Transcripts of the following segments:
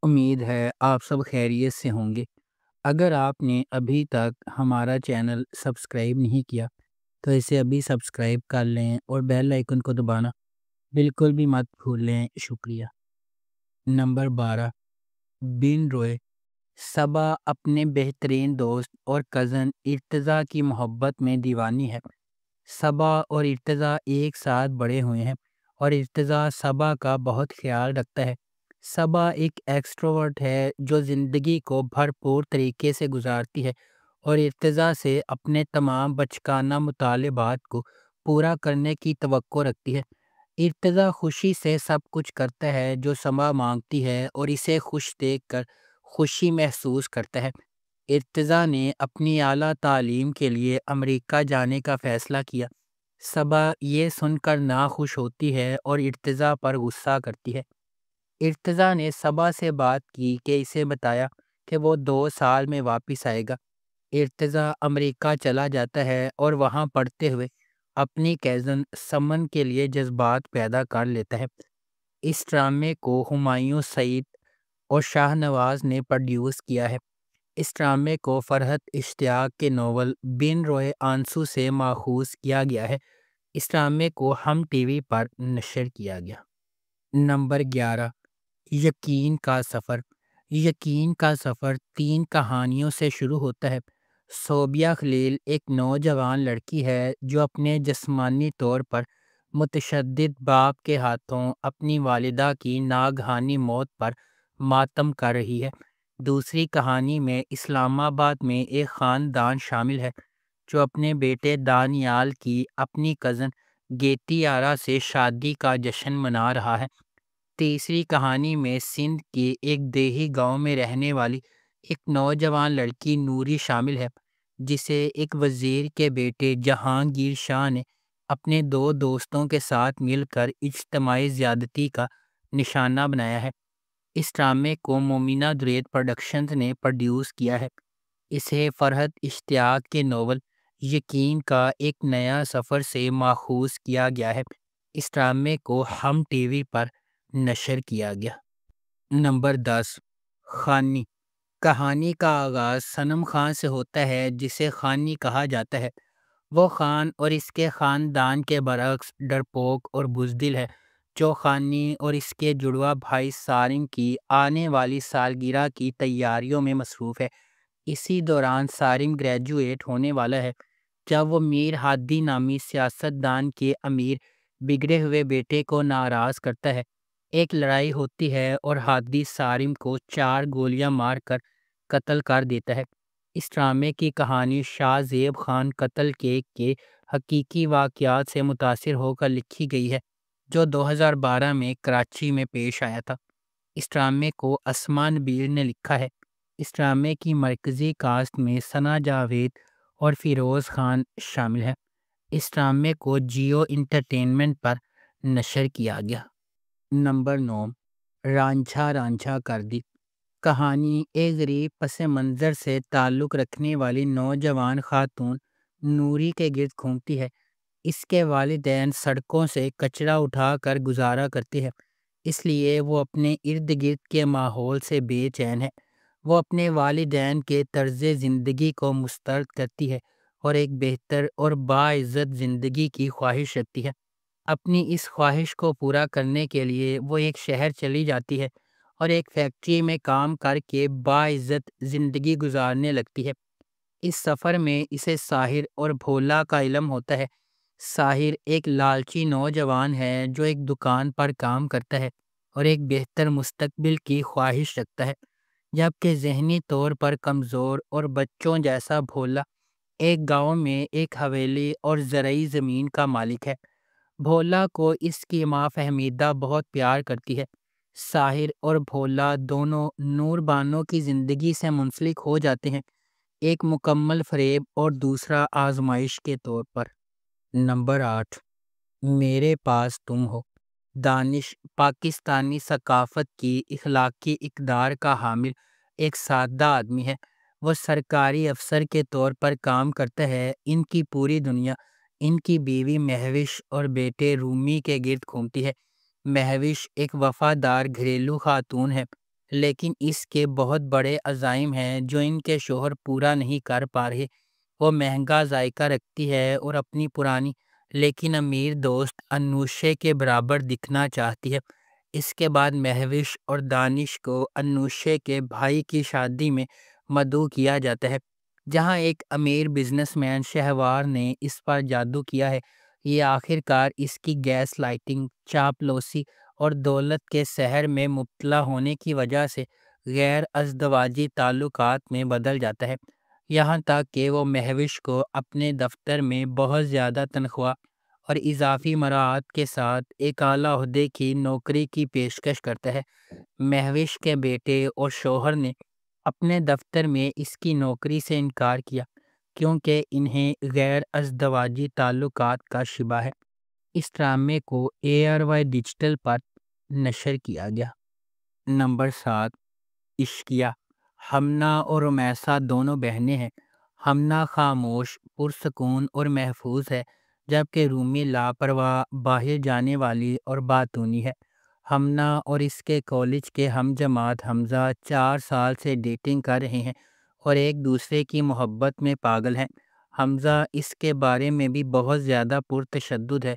امید ہے آپ سب خیریت سے ہوں گے۔ اگر آپ نے ابھی تک ہمارا چینل سبسکرائب نہیں کیا تو اسے ابھی سبسکرائب کر لیں اور بیل آئیکن کو دبانا بالکل بھی مت بھولیں۔ شکریہ۔ نمبر 12، بن روئے۔ صبا اپنے بہترین دوست اور کزن ارتضیٰ کی محبت میں دیوانی ہے۔ صبا اور ارتضیٰ ایک ساتھ بڑے ہوئے ہیں اور ارتضیٰ صبا کا بہت خیال رکھتا ہے۔ صبا ایک ایکسٹروورٹ ہے جو زندگی کو بھرپور طریقے سے گزارتی ہے اور ارتضیٰ سے اپنے تمام بچگانہ مطالبات کو پورا کرنے کی توقع رکھتی ہے۔ ارتضیٰ خوشی سے سب کچھ کرتا ہے جو صبا مانگتی ہے اور اسے خوش دیکھ کر خوشی محسوس کرتا ہے۔ ارتضیٰ نے اپنی اعلیٰ تعلیم کے لیے امریکہ جانے کا فیصلہ کیا۔ صبا یہ سن کر ناخوش ہوتی ہے اور ارتضیٰ پر غصہ کرتی ہے۔ ارتضیٰ نے صبا سے بات کی کہ اسے بتایا کہ وہ 2 سال میں واپس آئے گا۔ ارتضیٰ امریکہ چلا جاتا ہے اور وہاں پڑھتے ہوئے اپنی کزن سمن کے لیے جذبات پیدا کر لیتا ہے۔ اس ڈرامے کو ہمایوں سعید اور شاہ نواز نے پروڈیوس کیا ہے۔ اس ڈرامے کو فرحت اشتیاق کے ناول بن روئے آنسو سے ماخوذ کیا گیا ہے۔ اس ڈرامے کو ہم ٹی وی پر نشر کیا گیا۔ نمبر 11، یقین کا سفر۔ یقین کا سفر 3 کہانیوں سے شروع ہوتا ہے۔ صوبیہ خلیل ایک نوجوان لڑکی ہے جو اپنے جسمانی طور پر متشدد باپ کے ہاتھوں اپنی والدہ کی ناگہانی موت پر ماتم کر رہی ہے۔ دوسری کہانی میں اسلام آباد میں ایک خاندان شامل ہے جو اپنے بیٹے دانیال کی اپنی کزن گیتی آرا سے شادی کا جشن منا رہا ہے۔ تیسری کہانی میں سندھ کے ایک دیہی گاؤں میں رہنے والی ایک نوجوان لڑکی نوری شامل ہے جسے ایک وزیر کے بیٹے جہانگیر شاہ نے اپنے 2 دوستوں کے ساتھ مل کر اجتماعی زیادتی کا نشانہ بنایا ہے۔ اس ڈرامے کو مومنہ درید پروڈکشنز نے پروڈیوس کیا ہے۔ اسے فرحت اشتیاق کے ناول یقین کا ایک نیا سفر سے ماخوذ کیا گیا ہے۔ اس ڈرامے کو ہم ٹی وی پر نشر کیا گیا۔ نمبر 10، خانی۔ کہانی کا آغاز صنم خان سے ہوتا ہے جسے خانی کہا جاتا ہے۔ وہ خان اور اس کے خاندان کے برعکس ڈرپوک اور بزدل ہے جو خانی اور اس کے جڑواں بھائی سارنگ کی آنے والی سالگرہ کی تیاریوں میں مصروف ہے۔ اسی دوران سارنگ گریجویٹ ہونے والا ہے جب وہ میر ہادی نامی سیاستدان کے امیر بگڑے ہوئے بیٹے کو ناراض کرتا ہے۔ ایک لڑائی ہوتی ہے اور ہادی سارنگ کو 4 گولیاں مار کر قتل کر دیتا ہے۔ اس ڈرامے کی کہانی شاہ زیب خان قتل کیس کے حقیقی واقعات سے متاثر ہو کر لکھی گئی ہے جو 2012 میں کراچی میں پیش آیا تھا۔ اس ڈرامے کو اسما نبیل نے لکھا ہے۔ اس ڈرامے کی مرکزی کاسٹ میں ثنا جاوید اور فیروز خان شامل ہیں۔ اس ڈرامے کو جیو انٹرٹینمنٹ پر نشر کیا گیا۔ نمبر 9، رانجھا رانجھا کر دی۔ کہانی ایک غریب پس منظر سے تعلق رکھنے والی نوجوان خاتون نوری کے گرد گھومتی ہے۔ اس کے والدین سڑکوں سے کچرا اٹھا کر گزارا کرتے ہیں، اس لیے وہ اپنے ارد گرد کے ماحول سے بے چین ہے۔ وہ اپنے والدین کے طرز زندگی کو مسترد کرتی ہے اور ایک بہتر اور باعزت زندگی کی خواہش رکھتی ہے۔ اپنی اس خواہش کو پورا کرنے کے لیے وہ ایک شہر چلی جاتی ہے اور ایک فیکٹری میں کام کر کے باعزت زندگی گزارنے لگتی ہے۔ اس سفر میں اسے ساحر اور بھولا کا علم ہوتا ہے۔ ساحر ایک لالچی نوجوان ہے جو ایک دکان پر کام کرتا ہے اور ایک بہتر مستقبل کی خواہش رکھتا ہے، جبکہ ذہنی طور پر کمزور اور بچوں جیسا بھولا ایک گاؤں میں ایک حویلی اور زرعی زمین کا مالک ہے۔ بھولا کو اس کی ماں فہمیدہ بہت پیار کرتی ہے۔ ساحر اور بھولا دونوں نور بانو کی زندگی سے منسلک ہو جاتے ہیں، ایک مکمل فریب اور دوسرا آزمائش کے طور پر۔ نمبر 8، میرے پاس تم ہو۔ دانش پاکستانی ثقافت کی اخلاقی اقدار کا حامل ایک سادہ آدمی ہے۔ وہ سرکاری افسر کے طور پر کام کرتا ہے۔ ان کی پوری دنیا ان کی بیوی مہوش اور بیٹے رومی کے گرد گھومتی ہے۔ مہوش ایک وفادار گھریلو خاتون ہے لیکن اس کے بہت بڑے عزائم ہیں جو ان کے شوہر پورا نہیں کر پا رہے۔ وہ مہنگا ذائقہ رکھتی ہے اور اپنی پرانی لیکن امیر دوست انوشے کے برابر دکھنا چاہتی ہے۔ اس کے بعد مہوش اور دانش کو انوشے کے بھائی کی شادی میں مدعو کیا جاتا ہے، جہاں ایک امیر بزنس مین شہوار نے اس پر جادو کیا ہے۔ یہ آخر کار اس کی گیس لائٹنگ، چاپلوسی اور دولت کے سحر میں مبتلا ہونے کی وجہ سے غیر ازدواجی تعلقات میں بدل جاتا ہے، یہاں تک کہ وہ مہوش کو اپنے دفتر میں بہت زیادہ تنخواہ اور اضافی مراعات کے ساتھ ایک اعلیٰ عہدے کی نوکری کی پیشکش کرتا ہے۔ مہوش کے بیٹے اور شوہر نے اپنے دفتر میں اس کی نوکری سے انکار کیا کیونکہ انہیں غیر ازدواجی تعلقات کا شبہ ہے۔ اس ڈرامے کو ARY ڈیجیٹل پر نشر کیا گیا۔ نمبر 7، عشقیہ۔ ہمنا اور رمیسا دونوں بہنیں ہیں۔ ہمنا خاموش، پرسکون اور محفوظ ہے، جبکہ رومی لاپرواہ، باہر جانے والی اور باتونی ہے۔ ہمنا اور اس کے کالج کے ہم جماعت حمزہ 4 سال سے ڈیٹنگ کر رہے ہیں اور ایک دوسرے کی محبت میں پاگل ہیں۔ حمزہ اس کے بارے میں بھی بہت زیادہ پرتشدد ہے۔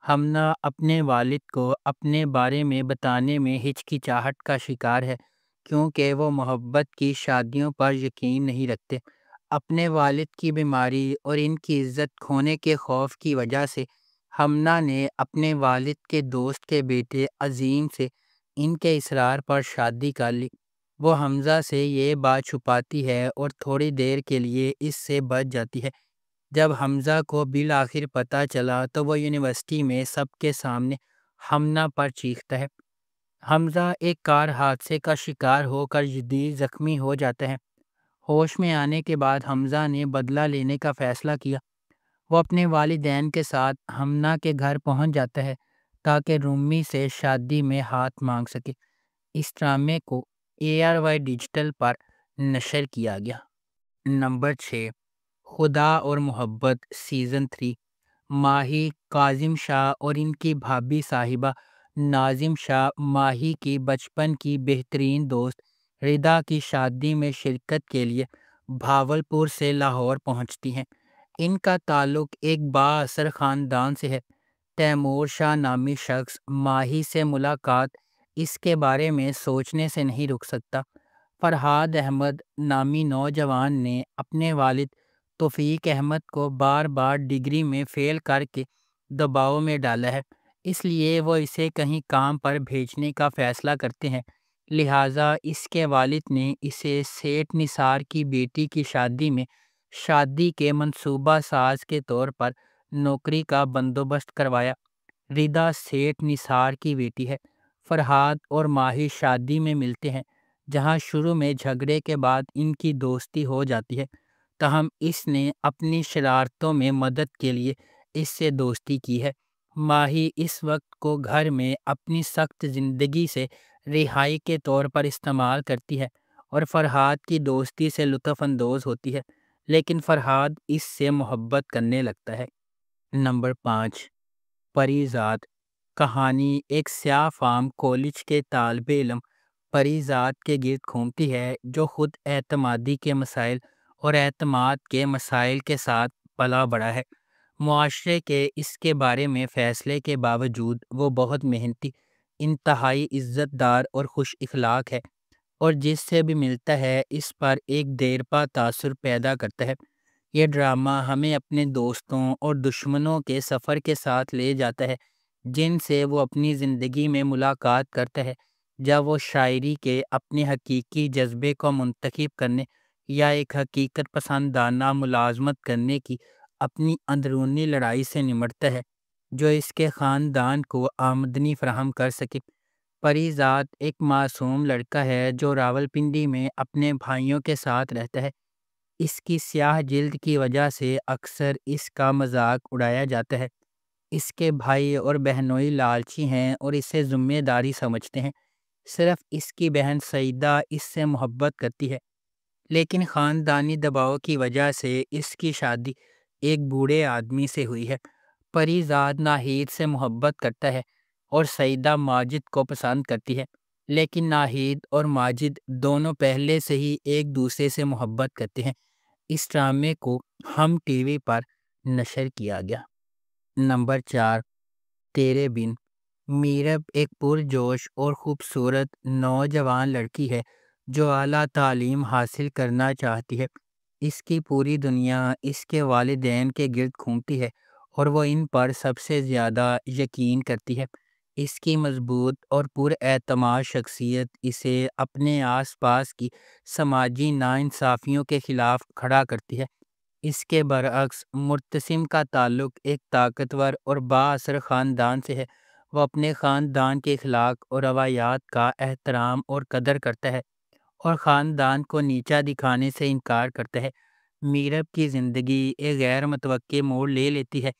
ہمنا اپنے والد کو اپنے بارے میں بتانے میں ہچکچاہٹ کا شکار ہے کیونکہ وہ محبت کی شادیوں پر یقین نہیں رکھتے۔ اپنے والد کی بیماری اور ان کی عزت کھونے کے خوف کی وجہ سے ہمنا نے اپنے والد کے دوست کے بیٹے عظیم سے ان کے اصرار پر شادی کر لی۔ وہ حمزہ سے یہ بات چھپاتی ہے اور تھوڑی دیر کے لیے اس سے بچ جاتی ہے۔ جب حمزہ کو بالآخر پتہ چلا تو وہ یونیورسٹی میں سب کے سامنے ہمنا پر چیختا ہے۔ حمزہ ایک کار حادثے کا شکار ہو کر شدید زخمی ہو جاتا ہے۔ ہوش میں آنے کے بعد حمزہ نے بدلہ لینے کا فیصلہ کیا۔ وہ اپنے والدین کے ساتھ ہمنا کے گھر پہنچ جاتا ہے تاکہ رومی سے شادی میں ہاتھ مانگ سکے۔ اس ڈرامے کو ARY ڈیجیٹل پر نشر کیا گیا۔ نمبر 6، خدا اور محبت سیزن 3۔ ماہی، کاظم شاہ اور ان کی بھابھی صاحبہ ناظم شاہ ماہی کی بچپن کی بہترین دوست ردا کی شادی میں شرکت کے لیے بھاولپور سے لاہور پہنچتی ہیں۔ ان کا تعلق ایک بااثر خاندان سے ہے۔ تیمور شاہ نامی شخص ماہی سے ملاقات اس کے بارے میں سوچنے سے نہیں رک سکتا۔ فرحاد احمد نامی نوجوان نے اپنے والد توفیق احمد کو بار بار ڈگری میں فیل کر کے دباؤ میں ڈالا ہے، اس لیے وہ اسے کہیں کام پر بھیجنے کا فیصلہ کرتے ہیں۔ لہٰذا اس کے والد نے اسے سیٹھ نثار کی بیٹی کی شادی میں شادی کے منصوبہ ساز کے طور پر نوکری کا بندوبست کروایا۔ ردا سیٹھ نثار کی بیٹی ہے۔ فرحاد اور ماہی شادی میں ملتے ہیں، جہاں شروع میں جھگڑے کے بعد ان کی دوستی ہو جاتی ہے، تاہم اس نے اپنی شرارتوں میں مدد کے لیے اس سے دوستی کی ہے۔ ماہی اس وقت کو گھر میں اپنی سخت زندگی سے رہائی کے طور پر استعمال کرتی ہے اور فرحاد کی دوستی سے لطف اندوز ہوتی ہے، لیکن فرحاد اس سے محبت کرنے لگتا ہے۔ نمبر 5، پری زاد۔ کہانی ایک سیاہ فام کالج کے طالب علم پری زاد کے گرد گھومتی ہے جو خود اعتمادی کے مسائل اور اعتماد کے مسائل کے ساتھ پلا بڑھا ہے۔ معاشرے کے اس کے بارے میں فیصلے کے باوجود وہ بہت محنتی، انتہائی عزت دار اور خوش اخلاق ہے، اور جس سے بھی ملتا ہے اس پر ایک دیرپا تاثر پیدا کرتا ہے۔ یہ ڈرامہ ہمیں اپنے دوستوں اور دشمنوں کے سفر کے ساتھ لے جاتا ہے جن سے وہ اپنی زندگی میں ملاقات کرتا ہے، جب وہ شاعری کے اپنے حقیقی جذبے کو منتخب کرنے یا ایک حقیقت پسندانہ ملازمت کرنے کی اپنی اندرونی لڑائی سے نمٹتا ہے جو اس کے خاندان کو آمدنی فراہم کر سکے۔ پری زاد ایک معصوم لڑکا ہے جو راولپنڈی میں اپنے بھائیوں کے ساتھ رہتا ہے۔ اس کی سیاہ جلد کی وجہ سے اکثر اس کا مذاق اڑایا جاتا ہے۔ اس کے بھائی اور بہنوئی لالچی ہیں اور اسے ذمہ داری سمجھتے ہیں۔ صرف اس کی بہن سعیدہ اس سے محبت کرتی ہے، لیکن خاندانی دباؤ کی وجہ سے اس کی شادی ایک بوڑھے آدمی سے ہوئی ہے۔ پری زاد ناہید سے محبت کرتا ہے اور سعیدہ ماجد کو پسند کرتی ہے، لیکن ناہید اور ماجد دونوں پہلے سے ہی ایک دوسرے سے محبت کرتے ہیں۔ اس ڈرامے کو ہم ٹی وی پر نشر کیا گیا۔ نمبر 4، تیرے بن۔ میرب ایک پرجوش اور خوبصورت نوجوان لڑکی ہے جو اعلیٰ تعلیم حاصل کرنا چاہتی ہے۔ اس کی پوری دنیا اس کے والدین کے گرد گھومتی ہے اور وہ ان پر سب سے زیادہ یقین کرتی ہے۔ اس کی مضبوط اور پراعتماد شخصیت اسے اپنے آس پاس کی سماجی ناانصافیوں کے خلاف کھڑا کرتی ہے۔ اس کے برعکس مرتسم کا تعلق ایک طاقتور اور بااثر خاندان سے ہے۔ وہ اپنے خاندان کے اخلاق اور روایات کا احترام اور قدر کرتا ہے اور خاندان کو نیچا دکھانے سے انکار کرتا ہے۔ میرب کی زندگی ایک غیر متوقع موڑ لے لیتی ہے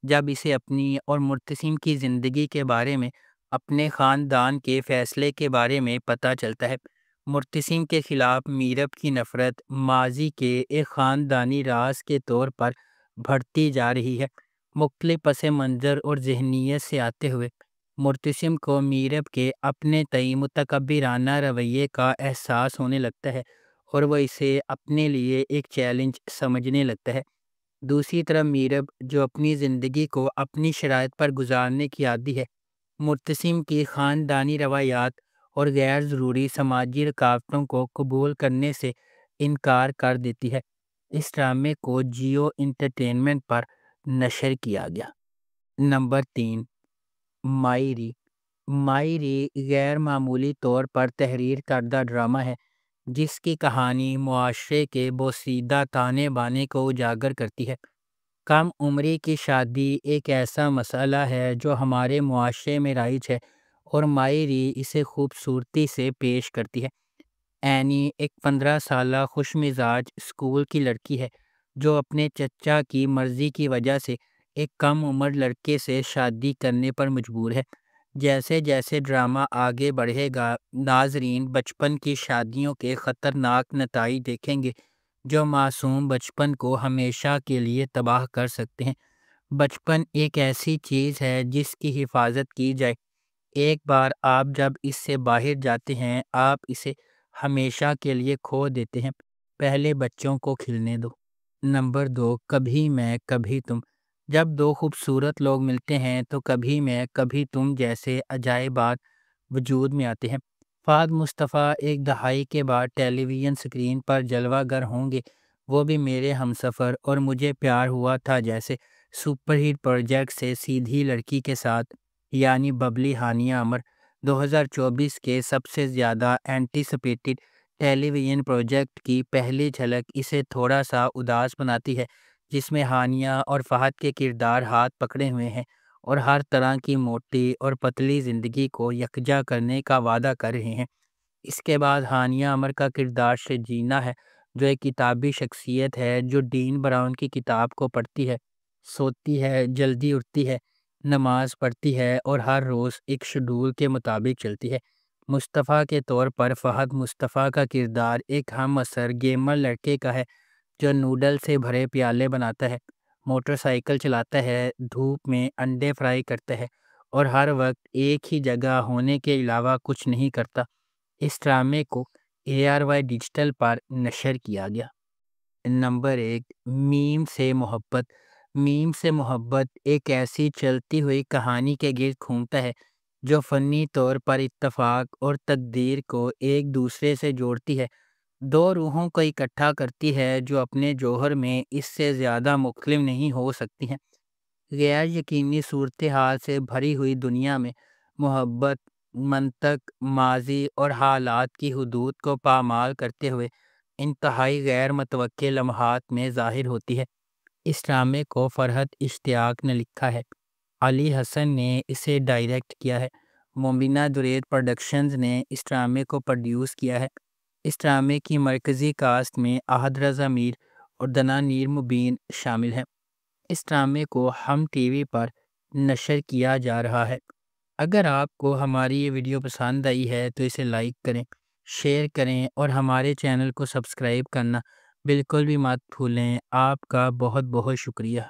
جب اسے اپنی اور مرتسم کی زندگی کے بارے میں اپنے خاندان کے فیصلے کے بارے میں پتہ چلتا ہے۔ مرتسم کے خلاف میرب کی نفرت ماضی کے ایک خاندانی راز کے طور پر بڑھتی جا رہی ہے۔ مختلف پس منظر اور ذہنیت سے آتے ہوئے مرتسم کو میرب کے اپنے تئیں متکبرانہ رویے کا احساس ہونے لگتا ہے اور وہ اسے اپنے لیے ایک چیلنج سمجھنے لگتا ہے۔ دوسری طرف میرب جو اپنی زندگی کو اپنی شرائط پر گزارنے کی عادی ہے، مرتسم کی خاندانی روایات اور غیر ضروری سماجی رکاوٹوں کو قبول کرنے سے انکار کر دیتی ہے۔ اس ڈرامے کو جیو انٹرٹینمنٹ پر نشر کیا گیا۔ نمبر 3، مائی ری غیر معمولی طور پر تحریر کردہ ڈرامہ ہے جس کی کہانی معاشرے کے بوسیدہ تانے بانے کو اجاگر کرتی ہے۔ کم عمری کی شادی ایک ایسا مسئلہ ہے جو ہمارے معاشرے میں رائج ہے اور مائی ری اسے خوبصورتی سے پیش کرتی ہے۔ اینی ایک 15 سالہ خوش مزاج اسکول کی لڑکی ہے جو اپنے چچا کی مرضی کی وجہ سے ایک کم عمر لڑکے سے شادی کرنے پر مجبور ہے۔ جیسے جیسے ڈرامہ آگے بڑھے گا، ناظرین بچپن کی شادیوں کے خطرناک نتائج دیکھیں گے جو معصوم بچپن کو ہمیشہ کے لیے تباہ کر سکتے ہیں۔ بچپن ایک ایسی چیز ہے جس کی حفاظت کی جائے۔ ایک بار آپ جب اس سے باہر جاتے ہیں آپ اسے ہمیشہ کے لیے کھو دیتے ہیں۔ پہلے بچوں کو کھلنے دو۔ نمبر 2، کبھی میں کبھی تم۔ جب دو خوبصورت لوگ ملتے ہیں تو کبھی میں کبھی تم جیسے عجائبات وجود میں آتے ہیں۔ فہد مصطفیٰ ایک دہائی کے بعد ٹیلی ویژن سکرین پر جلوہ گر ہوں گے، وہ بھی میرے ہمسفر اور مجھے پیار ہوا تھا جیسے سپر ہٹ پروجیکٹ سے سیدھی لڑکی کے ساتھ، یعنی ببلی ہانیہ عمر، 2024 کے سب سے زیادہ اینٹیسپیٹڈ ٹیلی ویژن پروجیکٹ کی پہلی جھلک اسے تھوڑا سا اداس بناتی ہے، جس میں ہانیہ اور فہد کے کردار ہاتھ پکڑے ہوئے ہیں اور ہر طرح کی موٹی اور پتلی زندگی کو یکجا کرنے کا وعدہ کر رہے ہیں۔ اس کے بعد ہانیہ عمر کا کردار شجینہ ہے جو ایک کتابی شخصیت ہے جو ڈین براؤن کی کتاب کو پڑھتی ہے، سوتی ہے، جلدی اٹھتی ہے، نماز پڑھتی ہے اور ہر روز ایک شیڈول کے مطابق چلتی ہے۔ مصطفیٰ کے طور پر فہد مصطفیٰ کا کردار ایک ہم عصر گیمر لڑکے کا ہے جو نوڈل سے بھرے پیالے بناتا ہے، موٹر سائیکل چلاتا ہے، دھوپ میں انڈے فرائی کرتا ہے اور ہر وقت ایک ہی جگہ ہونے کے علاوہ کچھ نہیں کرتا۔ اس ڈرامے کو ARY ڈیجیٹل پر نشر کیا گیا۔ نمبر 1، میم سے محبت۔ میم سے محبت ایک ایسی چلتی ہوئی کہانی کے گرد گھومتا ہے جو فنی طور پر اتفاق اور تقدیر کو ایک دوسرے سے جوڑتی ہے، دو روحوں کو اکٹھا کرتی ہے جو اپنے جوہر میں اس سے زیادہ مختلف نہیں ہو سکتی ہیں۔ غیر یقینی صورتحال سے بھری ہوئی دنیا میں محبت منطق، ماضی اور حالات کی حدود کو پامال کرتے ہوئے انتہائی غیر متوقع لمحات میں ظاہر ہوتی ہے۔ اس ڈرامے کو فرحت اشتیاق نے لکھا ہے، علی حسن نے اسے ڈائریکٹ کیا ہے، مبینہ درید پروڈکشنز نے اس ڈرامے کو پروڈیوس کیا ہے۔ اس ڈرامے کی مرکزی کاسٹ میں احد رضا میر اور دنانیر مبین شامل ہیں۔ اس ڈرامے کو ہم ٹی وی پر نشر کیا جا رہا ہے۔ اگر آپ کو ہماری یہ ویڈیو پسند آئی ہے تو اسے لائک کریں، شیئر کریں اور ہمارے چینل کو سبسکرائب کرنا بالکل بھی مت بھولیں۔ آپ کا بہت بہت شکریہ۔